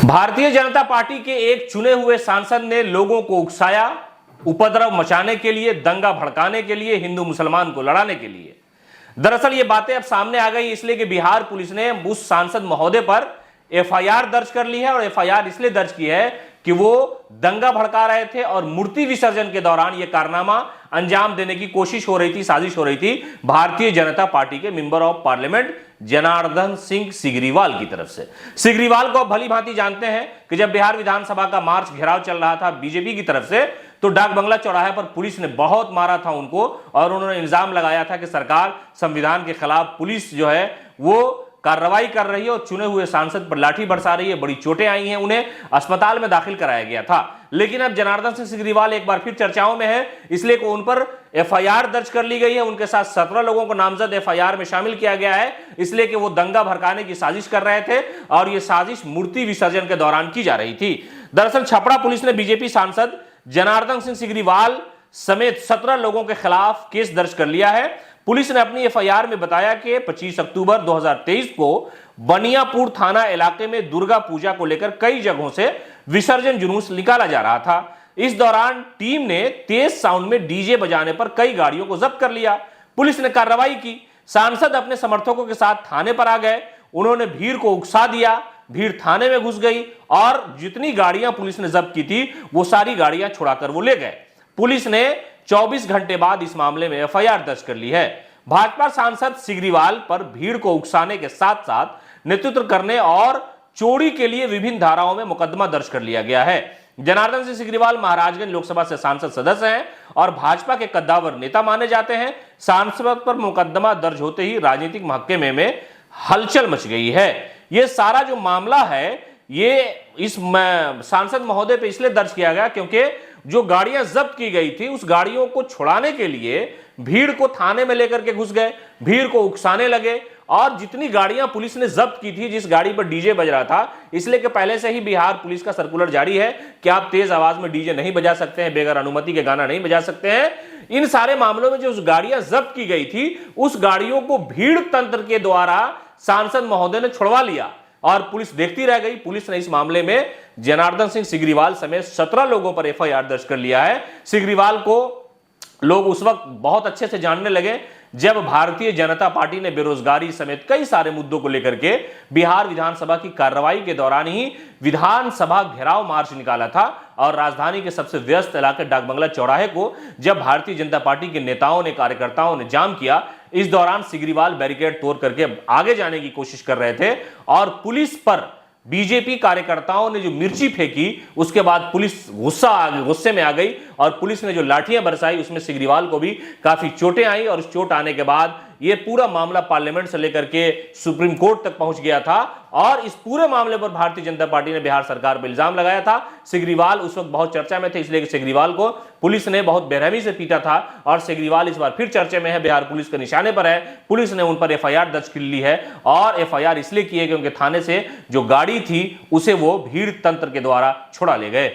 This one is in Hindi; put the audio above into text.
भारतीय जनता पार्टी के एक चुने हुए सांसद ने लोगों को उकसाया, उपद्रव मचाने के लिए, दंगा भड़काने के लिए, हिंदू मुसलमान को लड़ाने के लिए। दरअसल ये बातें अब सामने आ गई इसलिए कि बिहार पुलिस ने उस सांसद महोदय पर एफआईआर दर्ज कर ली है और एफआईआर इसलिए दर्ज की है कि वो दंगा भड़का रहे थे और मूर्ति विसर्जन के दौरान यह कारनामा अंजाम देने की कोशिश हो रही थी, साजिश हो रही थी भारतीय जनता पार्टी के member of parliament Janardan Singh Sigriwal की तरफ से। सिग्रीवाल को भली भांति जानते हैं कि जब बिहार विधानसभा का मार्च घेराव चल रहा था बीजेपी की तरफ से, तो डाक बंगला चौराहे पर पुलिस ने बहुत मारा था उनको और उन्होंने इल्जाम लगाया था कि सरकार संविधान के खिलाफ पुलिस जो है वो कार्रवाई कर रही है और चुने हुए सांसद पर लाठी बरसा रही है, बड़ी चोटें आई हैं, उन्हें अस्पताल में दाखिल कराया गया था। लेकिन अब जनार्दन सिंह सिग्रीवाल एक बार फिर चर्चाओं में है, इसलिए कि उन पर एफआईआर दर्ज कर ली गई है। उनके साथ 17 लोगों को नामजद एफआईआर में शामिल किया गया है, इसलिए कि वो दंगा भड़काने की साजिश कर रहे थे और यह साजिश मूर्ति विसर्जन के दौरान की जा रही थी। दरअसल छपरा पुलिस ने बीजेपी सांसद जनार्दन सिंह सिग्रीवाल समेत 17 लोगों के खिलाफ केस दर्ज कर लिया है। पुलिस ने अपनी एफआईआर में बताया कि 25 अक्टूबर 2023 को बनियापुर थाना इलाके में दुर्गा पूजा को लेकर कई जगहों से विसर्जन जुलूस निकाला जा रहा था। इस दौरान टीम ने तेज साउंड में डीजे बजाने पर कई गाड़ियों को जब्त कर लिया। पुलिस ने कार्रवाई की। सांसद अपने समर्थकों के साथ थाने पर आ गए। उन्होंने भीड़ को उकसा दिया, भीड़ थाने में घुस गई और जितनी गाड़ियां पुलिस ने जब्त की थी वो सारी गाड़ियां छुड़ाकर वो ले गए। पुलिस ने 24 घंटे बाद इस मामले में एफआईआर दर्ज कर ली है। भाजपा सांसद सिग्रीवाल पर भीड़ को उकसाने के साथ साथ नेतृत्व करने और चोरी के लिए विभिन्न धाराओं में मुकदमा दर्ज कर लिया गया है। जनार्दन सिंह सिग्रीवाल महाराजगंज लोकसभा से सांसद सदस्य हैं और भाजपा के कद्दावर नेता माने जाते हैं। सांसद पर मुकदमा दर्ज होते ही राजनीतिक महकमे में हलचल मच गई है। यह सारा जो मामला है ये इस सांसद महोदय पे इसलिए दर्ज किया गया क्योंकि जो गाड़ियां जब्त की गई थी उस गाड़ियों को छुड़ाने के लिए भीड़ को थाने में लेकर के घुस गए, भीड़ को उकसाने लगे और जितनी गाड़ियां पुलिस ने जब्त की थी, जिस गाड़ी पर डीजे बज रहा था, इसलिए कि पहले से ही बिहार पुलिस का सर्कुलर जारी है कि आप तेज आवाज में डीजे नहीं बजा सकते हैं, बेगर अनुमति के गाना नहीं बजा सकते हैं। इन सारे मामलों में जो उस गाड़ियां जब्त की गई थी उस गाड़ियों को भीड़ तंत्र के द्वारा सांसद महोदय ने छुड़वा लिया और पुलिस देखती रह गई। पुलिस ने इस मामले में जनार्दन सिंह सिग्रीवाल समेत 17 लोगों पर एफआईआर दर्ज कर लिया है। सिग्रीवाल को लोग उस वक्त बहुत अच्छे से जानने लगे जब भारतीय जनता पार्टी ने बेरोजगारी समेत कई सारे मुद्दों को लेकर के बिहार विधानसभा की कार्रवाई के दौरान ही विधानसभा घेराव मार्च निकाला था और राजधानी के सबसे व्यस्त इलाके डाक बंगला चौराहे को जब भारतीय जनता पार्टी के नेताओं ने, कार्यकर्ताओं ने जाम किया, इस दौरान सिग्रीवाल बैरिकेड तोड़ करके आगे जाने की कोशिश कर रहे थे और पुलिस पर बीजेपी कार्यकर्ताओं ने जो मिर्ची फेंकी उसके बाद पुलिस गुस्से में आ गई और पुलिस ने जो लाठियां बरसाई उसमें सिग्रीवाल को भी काफी चोटें आई और उस चोट आने के बाद यह पूरा मामला पार्लियामेंट से लेकर के सुप्रीम कोर्ट तक पहुंच गया था और इस पूरे मामले पर भारतीय जनता पार्टी ने बिहार सरकार पर इल्जाम लगाया था। सिग्रीवाल उस वक्त बहुत चर्चा में थे इसलिए कि सिग्रीवाल को पुलिस ने बहुत बेरहमी से पीटा था और सिग्रीवाल इस बार फिर चर्चे में है, बिहार पुलिस के निशाने पर है। पुलिस ने उन पर एफआईआर दर्ज कर ली है और एफआईआर इसलिए की है क्योंकि थाने से जो गाड़ी थी उसे वो भीड़ तंत्र के द्वारा छुड़ा ले गए।